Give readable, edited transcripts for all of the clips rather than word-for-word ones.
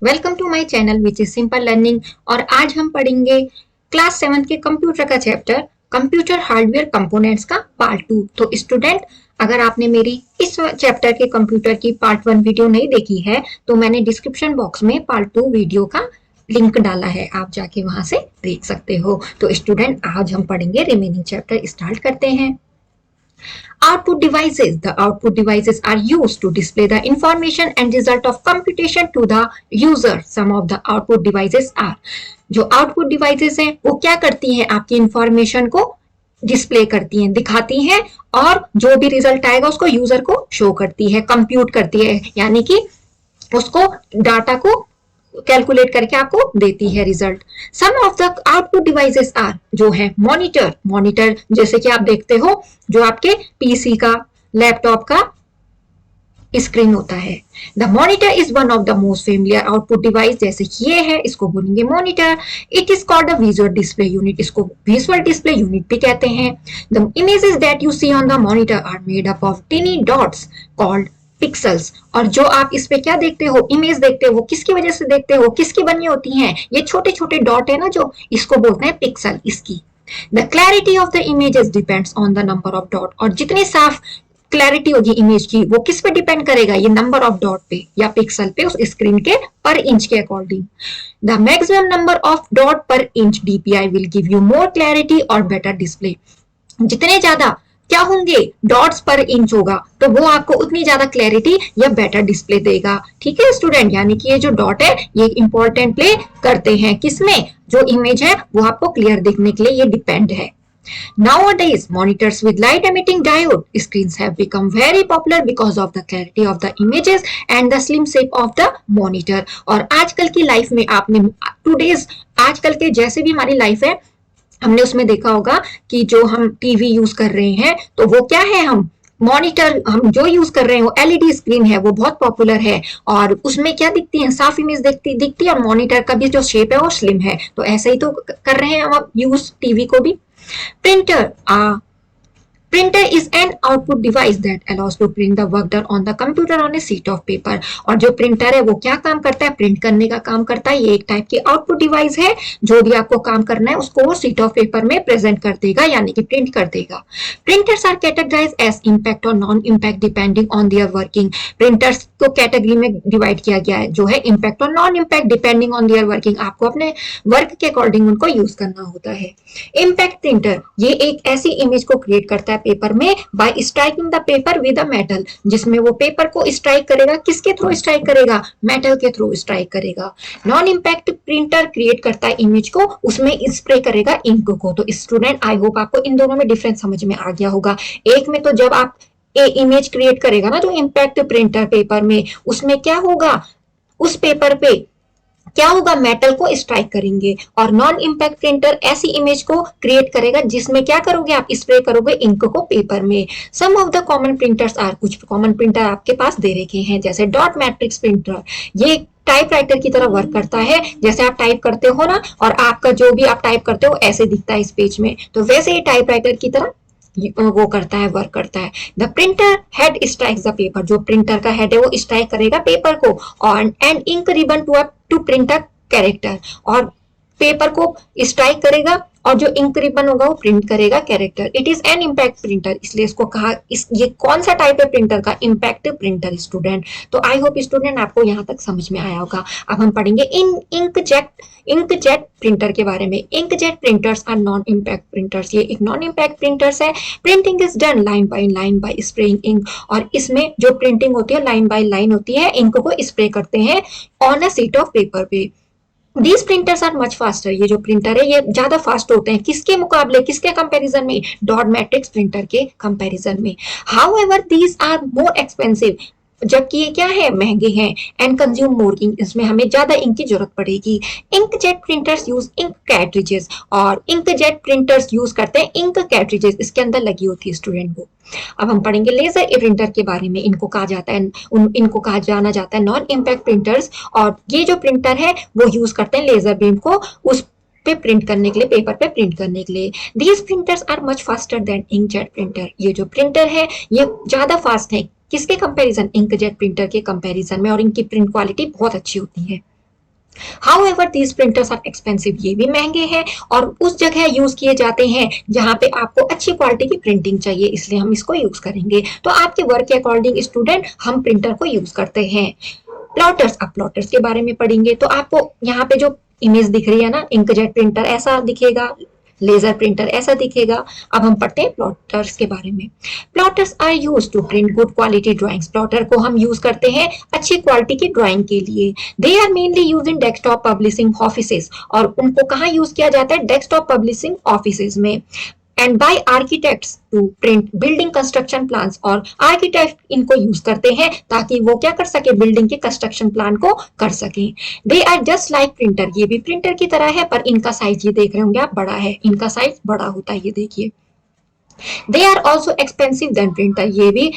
Welcome to my channel which is Simple Learning. और आज हम पढ़ेंगे क्लास 7 के कंप्यूटर का चैप्टर कंप्यूटर हार्डवेयर कंपोनेंट्स का पार्ट 2। तो स्टूडेंट, अगर आपने मेरी इस चैप्टर के कंप्यूटर की पार्ट 1 वीडियो नहीं देखी है तो मैंने डिस्क्रिप्शन बॉक्स में पार्ट 2 वीडियो का लिंक डाला है, आप जाके वहां से देख सकते हो। तो स्टूडेंट, आज हम पढ़ेंगे रिमेनिंग चैप्टर। स्टार्ट करते हैं। Output devices. The output devices are used to display the information and result of computation to the user. Some of the output devices are. जो output devices हैं वो क्या करती हैं, आपकी इंफॉर्मेशन को डिस्प्ले करती हैं, दिखाती हैं, और जो भी रिजल्ट आएगा उसको यूजर को शो करती है, कंप्यूट करती है, यानी कि उसको डाटा को कैलकुलेट करके आपको देती है result. Some of the output devices are, जो है मॉनिटर। मॉनिटर जैसे कि आप देखते हो जो आपके पीसी का, लैपटॉप का स्क्रीन होता है। The monitor is one of the most familiar output device. जैसे कि ये है, इसको बोलेंगे monitor. It is called the visual display unit. इसको विजुअल डिस्प्ले यूनिट भी कहते हैं। The images that you see on the monitor are made up of tiny dots called pixels. और जो आप इस पे क्या देखते हो, इमेज देखते हो, वो किसकी वजह से देखते हो, किसकी बनी होती हैं, ये छोटे छोटे डॉट है ना, जो इसको बोलते हैं पिक्सल। इसकी the clarity of the images depends on the number of dot. और जितनी साफ क्लैरिटी होगी इमेज की वो किस पे डिपेंड करेगा, ये नंबर ऑफ डॉट पे या पिक्सल पे, उस स्क्रीन के पर इंच के according. The maximum number of dot per inch DPI will give you more clarity और बेटर डिस्प्ले। जितने ज्यादा क्या होंगे डॉट्स पर इंच होगा तो वो आपको उतनी ज्यादा क्लैरिटी या बेटर डिस्प्ले देगा। ठीक है स्टूडेंट, यानी कि ये जो डॉट है ये इंपॉर्टेंट प्ले करते हैं किसमें, जो इमेज है वो आपको क्लियर दिखने के लिए ये डिपेंड है। Nowadays, monitors with light emitting diode screens have become very popular because of the clarity of the images and the slim shape of the monitor। और आजकल की लाइफ में आपने today's आजकल के जैसे भी हमारी लाइफ है, हमने उसमें देखा होगा कि जो हम टीवी यूज कर रहे हैं तो वो क्या है, हम मॉनिटर हम जो यूज कर रहे हैं वो एलईडी स्क्रीन है, वो बहुत पॉपुलर है। और उसमें क्या दिखती है, साफ इमेज दिखती है, और मॉनिटर का भी जो शेप है वो स्लिम है। तो ऐसे ही तो कर रहे हैं हम यूज टीवी को भी। Printer Printer is an output device that allows to print the work done on the computer on a sheet of paper। और जो प्रिंटर है वो क्या काम करता है, प्रिंट करने का काम करता है। ये एक टाइप की आउटपुट डिवाइस है, जो भी आपको काम करना है उसको वो शीट ऑफ पेपर में प्रेजेंट कर देगा, यानी कि प्रिंट कर देगा। Printers are categorize as impact और non impact depending on their working. Printers को कैटेगरी में डिवाइड किया गया है, जो है इम्पैक्ट और non impact depending on their working. आपको अपने वर्क के अकॉर्डिंग उनको यूज करना होता है। इम्पैक्ट प्रिंटर ये एक ऐसी इमेज को क्रिएट करता है पेपर में bye striking the paper with a metal, जिसमें वो पेपर को स्ट्राइक करेगा, किसके थ्रू स्ट्राइक करेगा, मेटल के थ्रू स्ट्राइक करेगा। नॉन इम्पैक्ट प्रिंटर क्रिएट करता है इमेज को, उसमें स्प्रे करेगा इंक को। तो स्टूडेंट, आई होप आपको इन दोनों में डिफरेंस समझ में आ गया होगा। एक में तो जब आप इमेज क्रिएट करेगा ना जो इम्पैक्ट प्रिंटर पेपर में, उसमें क्या होगा, उस पेपर पे क्या होगा, मेटल को स्ट्राइक करेंगे। और नॉन इम्पैक्ट प्रिंटर ऐसी इमेज को क्रिएट करेगा जिसमें क्या करोगे, आप स्प्रे करोगे इंक को पेपर में। Some of the common printers are, कुछ कॉमन प्रिंटर आपके पास दे रखे हैं, जैसे डॉट मैट्रिक्स प्रिंटर। ये टाइपराइटर की तरह वर्क करता है, जैसे आप टाइप करते हो ना, और आपका जो भी आप टाइप करते हो ऐसे दिखता है इस पेज में, तो वैसे ही टाइपराइटर की तरह वो करता है, वर्क करता है। The printer head strikes the paper, जो प्रिंटर का हेड है वो स्ट्राइक करेगा पेपर को। और and ink ribbon to print a character, और पेपर को स्ट्राइक करेगा, और जो इंक रिबन होगा वो प्रिंट करेगा character. It is an impact printer, इसलिए इसको कहा, ये कौन सा टाइप है प्रिंटर का, इम्पैक्ट प्रिंटर स्टूडेंट। तो आई होप स्टूडेंट आपको यहाँ तक समझ में आया होगा। अब हम पढ़ेंगे इंकजेट प्रिंटर के बारे में। Inkjet printers are non impact printers. ये एक नॉन इम्पैक्ट प्रिंटर्स है। Printing is done line by spraying ink, और इसमें जो प्रिंटिंग होती है लाइन बाय लाइन होती है, इंक को स्प्रे करते हैं on a sheet of paper पे। These printers are much faster। ये जो प्रिंटर है ये ज्यादा फास्ट होते हैं, किसके मुकाबले, किसके कंपैरिजन में, डॉट मैट्रिक्स प्रिंटर के कंपैरिजन में। However, these are more expensive। जबकि ये क्या है, महंगे हैं। एंड कंज्यूम मोर इंक, इसमें हमें ज्यादा इंक की जरूरत पड़ेगी। इंकजेट प्रिंटर्स यूज इंक कैट्रिजेस, और इंकजेट प्रिंटर्स यूज करते हैं इंक कैट्रिजेस, इसके अंदर लगी होती है स्टूडेंट को। अब हम पढ़ेंगे लेजर प्रिंटर के बारे में। इनको कहा जाता है इनको कहा जाना जाता है नॉन इम्पैक्ट प्रिंटर्स। और ये जो प्रिंटर है वो यूज करते हैं लेजर बीम को उस पे प्रिंट करने के लिए, पेपर पे प्रिंट करने के लिए। These printers are much faster than inkjet printer. ये जो प्रिंटर है ये ज्यादा फास्ट है, किसके कंपैरिजन, इंकजेट प्रिंटर के कंपैरिजन में, और इनकी प्रिंट क्वालिटी बहुत अच्छी होती है। However, these printers are expensive, ये भी महंगे हैं और उस जगह यूज किए जाते हैं जहाँ पे आपको अच्छी क्वालिटी की प्रिंटिंग चाहिए, इसलिए हम इसको यूज करेंगे। तो आपके वर्क के अकॉर्डिंग स्टूडेंट हम प्रिंटर को यूज करते हैं। प्लॉटर्स, अब प्लॉटर्स के बारे में पढ़ेंगे। तो आपको यहाँ पे जो इमेज दिख रही है ना, इंकजेट प्रिंटर ऐसा दिखेगा, लेजर प्रिंटर ऐसा दिखेगा। अब हम पढ़ते हैं प्लॉटर्स के बारे में। Plotters are use to print good quality drawings. Plotter को हम यूज करते हैं अच्छी क्वालिटी की ड्राइंग के लिए। They are mainly use in desktop publishing offices, और उनको कहाँ यूज किया जाता है, डेस्कटॉप पब्लिशिंग ऑफिसेस में। And by architects to print building construction plans, और आर्किटेक्ट इनको यूज करते हैं ताकि वो क्या कर सके, बिल्डिंग के कंस्ट्रक्शन प्लान को कर सके। They are just like printer, ये भी प्रिंटर की तरह है, पर इनका साइज ये देख रहे होंगे आप बड़ा है, इनका साइज बड़ा होता है, ये देखिए। They are also expensive than printer, ये भी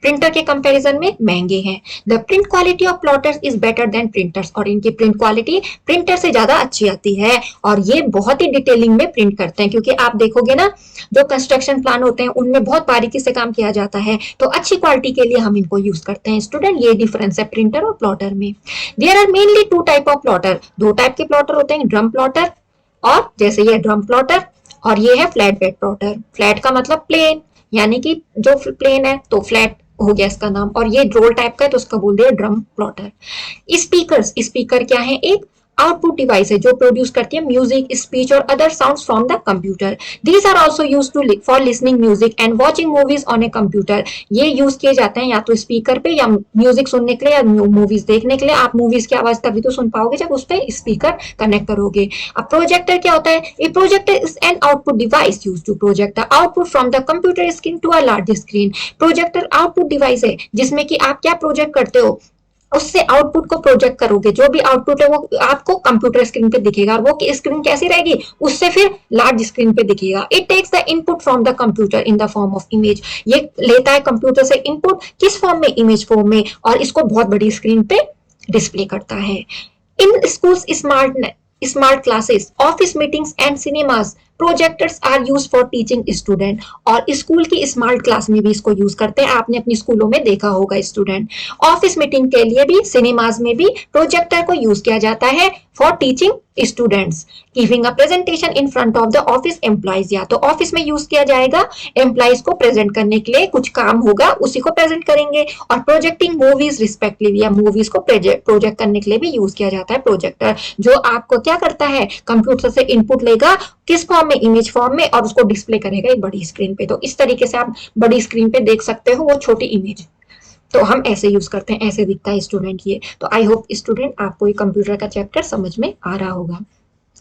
प्रिंटर के कंपैरिजन में महंगे हैं। The print quality of plotters is better than printers, और इनकी प्रिंट क्वालिटी प्रिंटर से ज्यादा अच्छी आती है, और ये बहुत ही डिटेलिंग में प्रिंट करते हैं, क्योंकि आप देखोगे ना जो कंस्ट्रक्शन प्लान होते हैं उनमें बहुत बारीकी से काम किया जाता है, तो अच्छी क्वालिटी के लिए हम इनको यूज करते हैं स्टूडेंट। ये डिफरेंस है प्रिंटर और प्लॉटर में। There are mainly two type of plotter, दो टाइप के प्लॉटर होते हैं, ड्रम प्लॉटर और जैसे ये ड्रम प्लॉटर, और ये है फ्लैट बेड प्लॉटर। फ्लैट का मतलब प्लेन, यानी कि जो प्लेन है तो फ्लैट हो गया इसका नाम, और ये रोल टाइप का है तो उसका बोल दिया ड्रम प्लॉटर। स्पीकर्स, स्पीकर क्या है, एक आउटपुट डिवाइस है जो प्रोड्यूस करती है म्यूजिक, स्पीच और other sounds from the computer. These are also used to for listening music and watching movies on a computer. ये यूज किए जाते हैं या तो स्पीकर पे, या म्यूजिक सुनने के लिए या मूवीज देखने के लिए। आप मूवीज की आवाज तभी तो सुन पाओगे जब उस पर स्पीकर कनेक्ट करोगे। अब प्रोजेक्टर क्या होता है, a projector is an output device use to project the output from the computer screen to a large screen. Projector output device है जिसमें कि आप क्या प्रोजेक्ट करते हो, उससे आउटपुट को प्रोजेक्ट करोगे, जो भी आउटपुट है वो आपको कंप्यूटर स्क्रीन पे दिखेगा, और वो स्क्रीन कैसी रहेगी, उससे फिर लार्ज स्क्रीन पे दिखेगा। It takes the input from the computer in the form of image, ये लेता है कंप्यूटर से इनपुट किस फॉर्म में, इमेज फॉर्म में, और इसको बहुत बड़ी स्क्रीन पे डिस्प्ले करता है। In schools smart classes, office meetings and cinemas, projectors are use for teaching student, और स्कूल की स्मार्ट क्लास में भी इसको यूज करते हैं, आपने अपनी स्कूलों में देखा होगा स्टूडेंट। ऑफिस मीटिंग के लिए भी, सिनेमाज में भी प्रोजेक्टर को यूज किया जाता है for teaching students. Giving a presentation in front of the office employees, या तो ऑफिस में यूज किया जाएगा, एम्प्लॉइज को प्रेजेंट करने के लिए कुछ काम होगा उसी को प्रेजेंट करेंगे। और प्रोजेक्टिंग मूवीज रिस्पेक्टिवली, या मूवीज को प्रोजेक्ट करने के लिए भी यूज किया जाता है प्रोजेक्टर, जो आपको क्या करता है, कंप्यूटर से इनपुट लेगा किस फॉर्म में, इमेज फॉर्म में, और उसको डिस्प्ले करेगा एक बड़ी स्क्रीन पे। तो इस तरीके से आप बड़ी स्क्रीन पे देख सकते हो वो छोटी इमेज, तो हम ऐसे यूज करते हैं, ऐसे दिखता है स्टूडेंट ये। तो आई होप स्टूडेंट आपको ये कंप्यूटर का चैप्टर समझ में आ रहा होगा।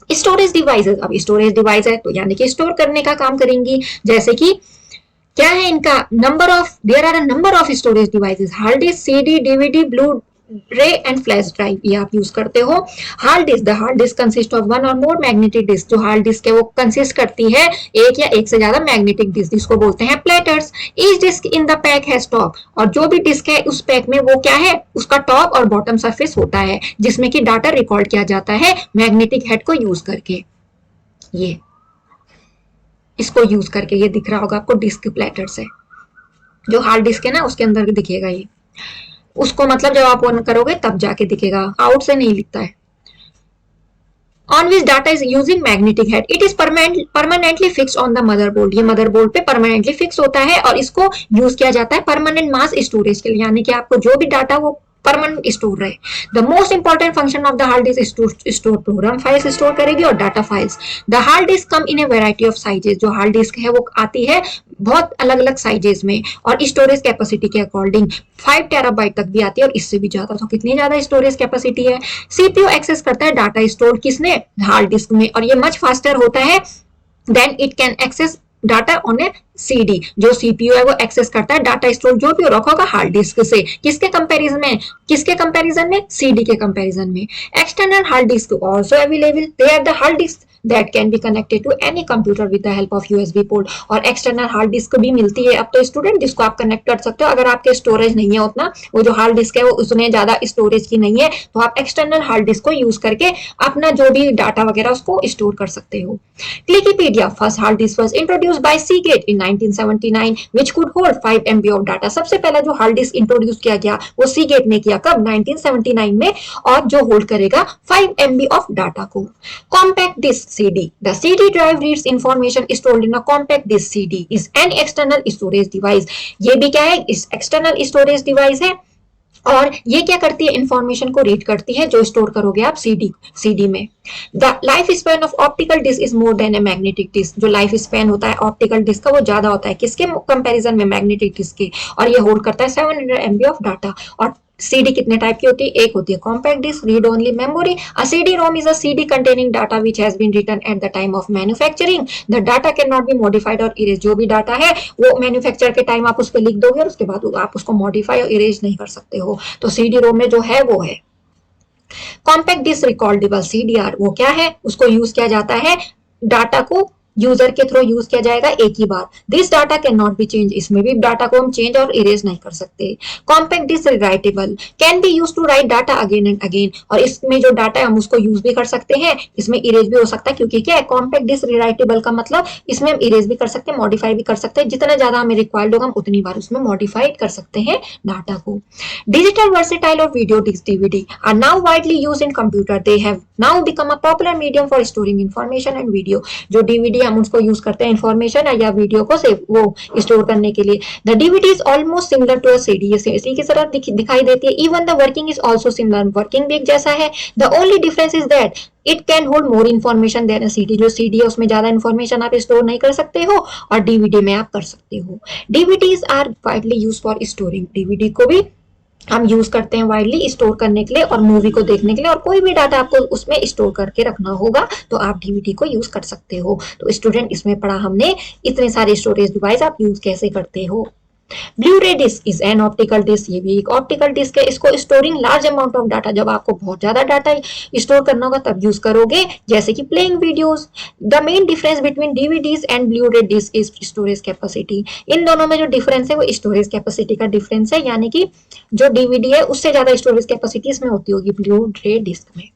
स्टोरेज डिवाइसेस, अब स्टोरेज डिवाइस है तो यानी कि स्टोर करने का काम करेंगी, जैसे कि क्या है इनका number of, there are a number of storage devices, hard disk, CD, DVD, blu ray and flash drive, ये आप यूज करते हो। Hard disk, the hard disk consist of one or more magnetic disk, जो hard disk है वो consist करती है एक या एक से ज्यादा मैग्नेटिक डिस्क, जिसको बोलते हैं platters. Each disk in the pack has top, और जो भी डिस्क है उस पैक में वो क्या है, उसका टॉप और बॉटम सरफेस होता है, जिसमें कि डाटा रिकॉर्ड किया जाता है मैग्नेटिक हेड को यूज करके। ये इसको यूज करके, ये दिख रहा होगा आपको, डिस्क प्लेटर्स है, जो हार्ड डिस्क है ना उसके अंदर दिखेगा ये, उसको मतलब जब आप ऑन करोगे तब जाके दिखेगा, आउट से नहीं लिखता है। On which data is using magnetic head, it is permanently fix on the motherboard, ये मदरबोर्ड पे परमानेंटली फिक्स होता है, और इसको यूज किया जाता है परमानेंट मास स्टोरेज के लिए, यानी कि आपको जो भी डाटा वो परमानेंट स्टोर रहे। The most important function of the hard disc store program files store करेगी और data files. The hard disc come in A variety of sizes, जो हार्ड डिस्क है वो आती है बहुत अलग अलग साइजेस में, और स्टोरेज कैपेसिटी के अकॉर्डिंग 5 टेराबाइट तक भी आती है और इससे भी ज्यादा, तो कितनी ज्यादा स्टोरेज कैपेसिटी है। सीपीयू एक्सेस करता है डाटा स्टोर किसने, हार्ड डिस्क में, और ये मच फास्टर होता है than it can access data on a CD, जो सीपीयू है वो एक्सेस करता है डाटा स्टोर जो भी रखा होगा हार्ड डिस्क से, किसके कंपैरिजन में, सीडी के कंपैरिजन में। External hard disk also available, they are the hard disk that can be connected to any computer with the help of USB port. और एक्सटर्नल हार्ड डिस्क भी मिलती है अब तो स्टूडेंट, जिसको आप कनेक्ट कर सकते हो। अगर आपके स्टोरेज नहीं है उतना, वो जो हार्ड डिस्क है वो उसमें ज्यादा स्टोरेज की नहीं है, तो आप एक्सटर्नल हार्ड डिस्क को यूज करके अपना जो भी डाटा वगैरह उसको स्टोर कर सकते हो। Wikipedia first hard disk was introduced by Seagate in 1979 which could hold 5 MB of data। सबसे पहला जो हार्ड डिस्क इंट्रोड्यूस किया गया वो सीगेट ने किया, कब? 1979 में, और जो होल्ड करेगा 5 MB ऑफ डाटा को। Compact disk CD, the CD drive reads information stored in a compact disk. CD is an external storage device. ये भी क्या है? इस एक्सटर्नल स्टोरेज डिवाइस है, और ये क्या करती है? इंफॉर्मेशन को रीड करती है जो स्टोर करोगे आप सीडी में। The life span of optical disk is more than a magnetic disk. जो लाइफ स्पैन होता है ऑप्टिकल डिस्क का वो ज्यादा होता है, किसके कंपैरिजन में? मैग्नेटिक डिस्क के। और ये होल्ड करता है 700 MB ऑफ डाटा। और सीडी कितने टाइप की होती है? एक होती है compact disk, read only memory. A CD ROM is a CD containing data which has been written at the time of manufacturing. The data can not be modified or erase. जो भी data है वो manufacture के time आप उस पर लिख दोगे और उसके बाद आप उसको मॉडिफाई और इरेज नहीं कर सकते हो। तो सीडी रोम में जो है वो है। कॉम्पैक्ट डिस्क रिकॉर्डेबल सीडीआर, वो क्या है? उसको यूज किया जाता है, डाटा को यूजर के थ्रू यूज किया जाएगा एक ही बार। This data can not be change, इसमें भी डाटा को हम चेंज और इरेज नहीं कर सकते। Compact disk writable, can be use to write data again and again. और इसमें जो डाटा है हम उसको यूज भी कर सकते हैं, इसमें इरेज भी हो सकता है, क्योंकि क्या है? कॉम्पैक्ट डिस्क राइटेबल का मतलब इसमें हम इरेज भी कर सकते हैं, मॉडिफाई भी कर सकते हैं। जितना ज्यादा हमें रिक्वायर्ड होगा हम उतनी बार उसमें मॉडिफाइड कर सकते हैं डाटा को। Digital versatile or video disk DVD are now widely used in computer. They have now become a popular medium for storing information and video. जो डीवीडी हम उसको यूज करते हैं इंफॉर्मेशन या वीडियो को सेव वो स्टोर करने के लिए। The DVD is almost similar to a CD, इसी की तरह दिखाई देती है। Even the working is also similar, working भी एक जैसा है। The only difference is that it can hold more information than a CD. जो सीडी है उसमें ज्यादा इन्फॉर्मेशन आप स्टोर नहीं कर सकते हो, और डीवीडी में आप कर सकते हो। DVDs are widely use for storing. DVD को भी हम यूज करते हैं वाइडली स्टोर करने के लिए और मूवी को देखने के लिए, और कोई भी डाटा आपको उसमें स्टोर करके रखना होगा तो आप डीवीडी को यूज कर सकते हो। तो स्टूडेंट, इसमें पढ़ा हमने इतने सारे स्टोरेज डिवाइस आप यूज कैसे करते हो। Blu-ray disc is an optical disk, ये भी एक ऑप्टिकल डिस्क है। इसको storing large amount of data, जब आपको बहुत ज्यादा डाटा स्टोर करना होगा तब यूज करोगे, जैसे कि playing videos. The main difference between DVDs and Blu-ray disc is storage capacity. इन दोनों में जो डिफरेंस है वो स्टोरेज कैपेसिटी का डिफरेंस है, यानी कि जो डीवीडी है उससे ज्यादा स्टोरेज कैपेसिटी इसमें होती होगी ब्लू-रे डिस्क में।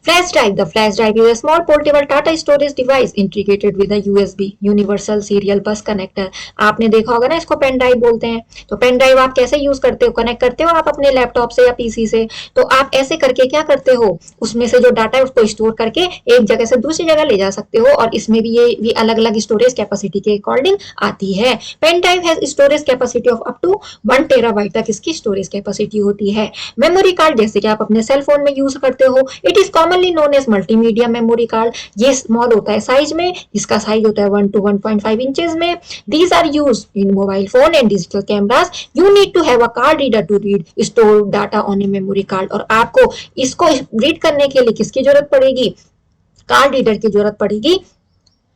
Flash drive. The flash drive is a small portable data storage device integrated with a USB Universal Serial Bus Connector। आपने देखा होगा ना, इसको पेन ड्राइव बोलते हैं। तो पेन ड्राइव आप कैसे यूज करते हो? कनेक्ट करते हो आप अपने लैपटॉप से या पीसी से। तो आप ऐसे करके क्या करते हो? उसमें से जो डाटा है उसको स्टोर करके एक जगह से दूसरी जगह ले जा सकते हो, और इसमें भी ये भी अलग अलग स्टोरेज कैपेसिटी के अकॉर्डिंग आती है। Pen drive has storage capacity of up to 1 terabyte तक इसकी स्टोरेज कैपेसिटी होती है। मेमोरी कार्ड, जैसे कि आप अपने सेल फोन में यूज करते हो, it is commonly known as multimedia memory card. ये स्मॉल होता है साइज में, इसका साइज होता है 1 to 1.5 इंचेस में। These are use in mobile phone and digital cameras. You need to have a card reader to read store data on a memory card. और आपको इसको रीड करने के लिए किसकी जरूरत पड़ेगी? कार्ड रीडर की जरूरत पड़ेगी।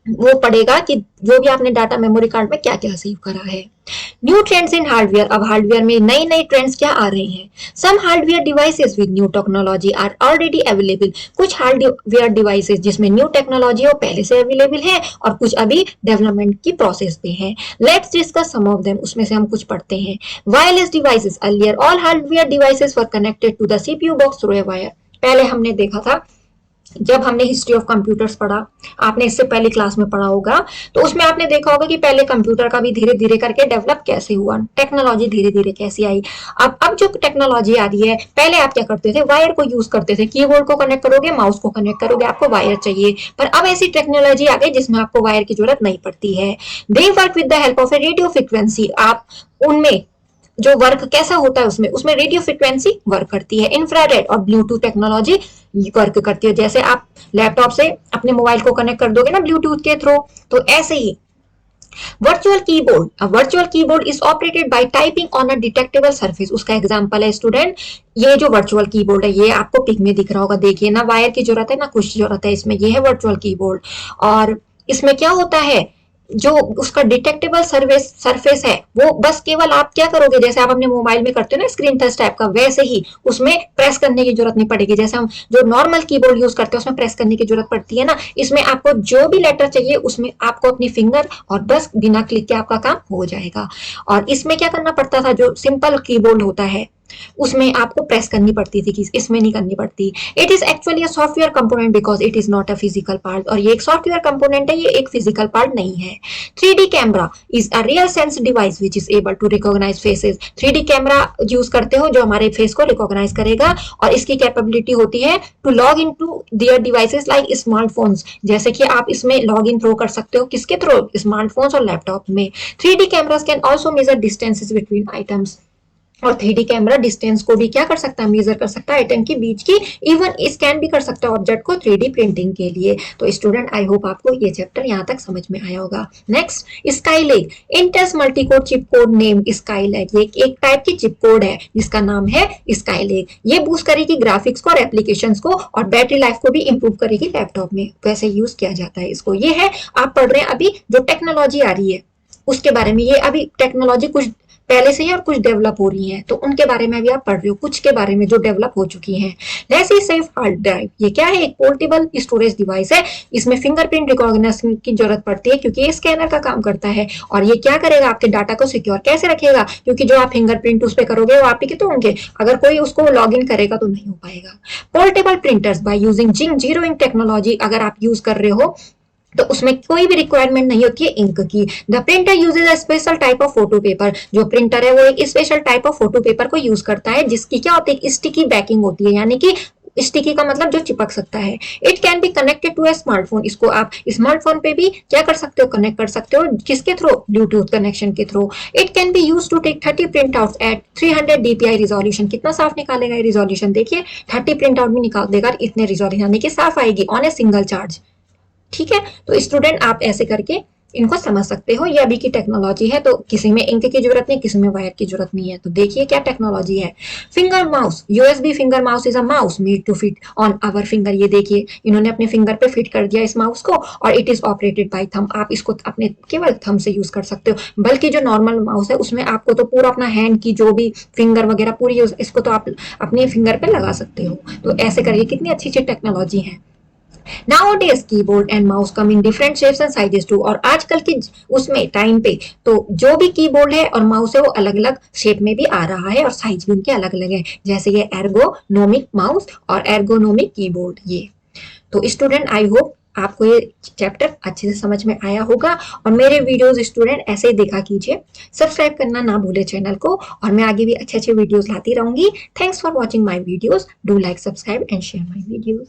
वो पड़ेगा कि जो भी आपने डाटा मेमोरी कार्ड में क्या क्या सेव करा है। न्यू ट्रेंड्स इन हार्डवेयर, अब हार्डवेयर में नई नई ट्रेंड्स क्या आ रही हैं। Some hardware devices with new technology are already available. कुछ हार्डवेयर डिवाइसेस जिसमें न्यू टेक्नोलॉजी वो पहले से अवेलेबल है, और कुछ अभी डेवलपमेंट की प्रोसेस पे है। Let's discuss some of them, उसमें से हम कुछ पढ़ते हैं। Wireless devices, earlier all hardware devices were connected to the CPU box through a wire. पहले हमने देखा था जब हमने हिस्ट्री ऑफ कंप्यूटर्स पढ़ा, आपने इससे पहले क्लास में पढ़ा होगा, तो उसमें आपने देखा होगा कि पहले कंप्यूटर का भी धीरे धीरे करके डेवलप कैसे हुआ, टेक्नोलॉजी धीरे धीरे कैसे आई। अब जो टेक्नोलॉजी आ रही है, पहले आप क्या करते थे? वायर को यूज करते थे। कीबोर्ड को कनेक्ट करोगे, माउस को कनेक्ट करोगे, आपको वायर चाहिए। पर अब ऐसी टेक्नोलॉजी आ गई जिसमें आपको वायर की जरूरत नहीं पड़ती है। They work with the help of A radio frequency. आप उनमें जो वर्क कैसा होता है, उसमें रेडियो फ्रिक्वेंसी वर्क करती है। इंफ्रारेड और ब्लूटूथ टेक्नोलॉजी वर्क करती है। जैसे आप लैपटॉप से अपने मोबाइल को कनेक्ट कर दोगे ना ब्लूटूथ के थ्रू, तो ऐसे ही virtual keyboard. Virtual keyboard is operated by typing on a detectable surface. उसका एग्जांपल है स्टूडेंट, ये जो वर्चुअल कीबोर्ड है, ये आपको पिक में दिख रहा होगा, देखिए ना, वायर की जरूरत है ना कुछ जरूरत है इसमें। ये है वर्चुअल कीबोर्ड, और इसमें क्या होता है, जो उसका डिटेक्टेबल सरफेस है वो बस केवल आप क्या करोगे, जैसे आप अपने मोबाइल में करते हो ना स्क्रीन टच टाइप का, वैसे ही उसमें प्रेस करने की जरूरत नहीं पड़ेगी। जैसे हम जो नॉर्मल कीबोर्ड यूज करते हैं उसमें प्रेस करने की जरूरत पड़ती है ना, इसमें आपको जो भी लेटर चाहिए उसमें आपको अपनी फिंगर और बस बिना क्लिक के आपका काम हो जाएगा। और इसमें क्या करना पड़ता था, जो सिंपल कीबोर्ड होता है उसमें आपको प्रेस करनी पड़ती थी, इसमें नहीं करनी पड़ती। It is actually a software component because it is not a physical part, और ये एक सॉफ्टवेयर कंपोनेंट है, ये एक फिजिकल पार्ट नहीं है। 3D camera is a real sense device which is able to recognise faces. 3D camera यूज करते हो जो हमारे फेस को रिकॉग्नाइज करेगा, और इसकी कैपेबिलिटी होती है to log in to their devices like smartphones, जैसे कि आप इसमें लॉग इन थ्रो कर सकते हो, किसके थ्रू, स्मार्टफोन्स और लैपटॉप में। 3D cameras can also measure distances between items, और 3D कैमरा डिस्टेंस को भी क्या कर सकता है, मेजर कर सकता है आइटम के बीच की, इवन स्कैन भी कर सकता है ऑब्जेक्ट को 3D प्रिंटिंग के लिए। तो स्टूडेंट आई होप आपको ये चैप्टर यहाँ तक समझ में आया होगा। Next, Skylake, entails multicore chip code name Skylake, ये एक टाइप की चिप कोड है जिसका नाम है स्काईलेक। ये बूस्ट करेगी ग्राफिक्स को और एप्लीकेशंस को, और बैटरी लाइफ को भी इंप्रूव करेगी लैपटॉप में, वैसे यूज किया जाता है इसको। ये है आप पढ़ रहे हैं अभी जो टेक्नोलॉजी आ रही है उसके बारे में, ये अभी टेक्नोलॉजी कुछ पहले से ही और कुछ डेवलप हो रही हैं, तो उनके बारे में भी आप पढ़ रहे हो, कुछ के बारे में जो डेवलप हो चुकी हैं। जैसे सेफ हार्ड ड्राइव, ये क्या है, एक पोर्टेबल स्टोरेज डिवाइस है, इसमें फिंगरप्रिंट रिकॉग्निशन की जरूरत पड़ती है क्योंकि ये स्कैनर का काम करता है, और ये क्या करेगा, आपके डाटा को सिक्योर कैसे रखेगा, क्योंकि जो आप फिंगरप्रिंट उस पर करोगे वो आप ही के तो होंगे, अगर कोई उसको लॉग इन करेगा तो नहीं हो पाएगा। Portable printers by using zero ink technology, अगर आप यूज कर रहे हो तो उसमें कोई भी रिक्वायरमेंट नहीं होती है इंक की। The printer usage a special type of photo paper, जो प्रिंटर है वो एक special type of photo paper को यूज करता है जिसकी क्या होती है, स्टिकी बैकिंग होती है, यानी कि स्टिकी का मतलब जो चिपक सकता है। It can be connected to a smartphone, इसको आप स्मार्टफोन पे भी क्या कर सकते हो, कनेक्ट कर सकते हो, किसके थ्रू, ब्लूटूथ कनेक्शन के through. It can be use to take 30 print out at 300 DPI resolution, कितना साफ निकालेगा ये रिजोल्यूशन, देखिए 30 प्रिंट आउट भी निकाल देगा इतने रिजोल्यूशन, यानी कि साफ आएगी ऑन ए सिंगल चार्ज। ठीक है, तो स्टूडेंट आप ऐसे करके इनको समझ सकते हो, ये अभी की टेक्नोलॉजी है, तो किसी में इंक की जरूरत नहीं, किसी में वायर की जरूरत नहीं है। तो देखिए क्या टेक्नोलॉजी है। Finger mouse, USB finger mouse is a mouse made to fit on our finger, ये देखिए इन्होंने अपने फिंगर पे फिट कर दिया इस माउस को, और it is operated bye thumb, आप इसको अपने केवल थंब से यूज कर सकते हो, बल्कि जो नॉर्मल माउस है उसमें आपको तो पूरा अपना हैंड की जो भी फिंगर वगैरह पूरी इसको तो आप अपने फिंगर पे लगा सकते हो। तो ऐसे करिए, कितनी अच्छी अच्छी टेक्नोलॉजी है। Nowadays keyboard and mouse come in different shapes and sizes too, और आजकल की उसमें टाइम पे तो जो भी कीबोर्ड है और माउस है वो अलग अलग शेप में भी आ रहा है, और साइज भी उनके अलग अलग है, जैसे ये एर्गोनोमिक माउस और एर्गोनोमिक कीबोर्ड। ये तो स्टूडेंट आई होप आपको ये चैप्टर अच्छे से समझ में आया होगा, और मेरे वीडियोस स्टूडेंट ऐसे ही देखा कीजिए, सब्सक्राइब करना ना भूले चैनल को, और मैं आगे भी अच्छे अच्छे वीडियोस लाती रहूंगी। Thanks for watching my videos, do like, subscribe and share my videos.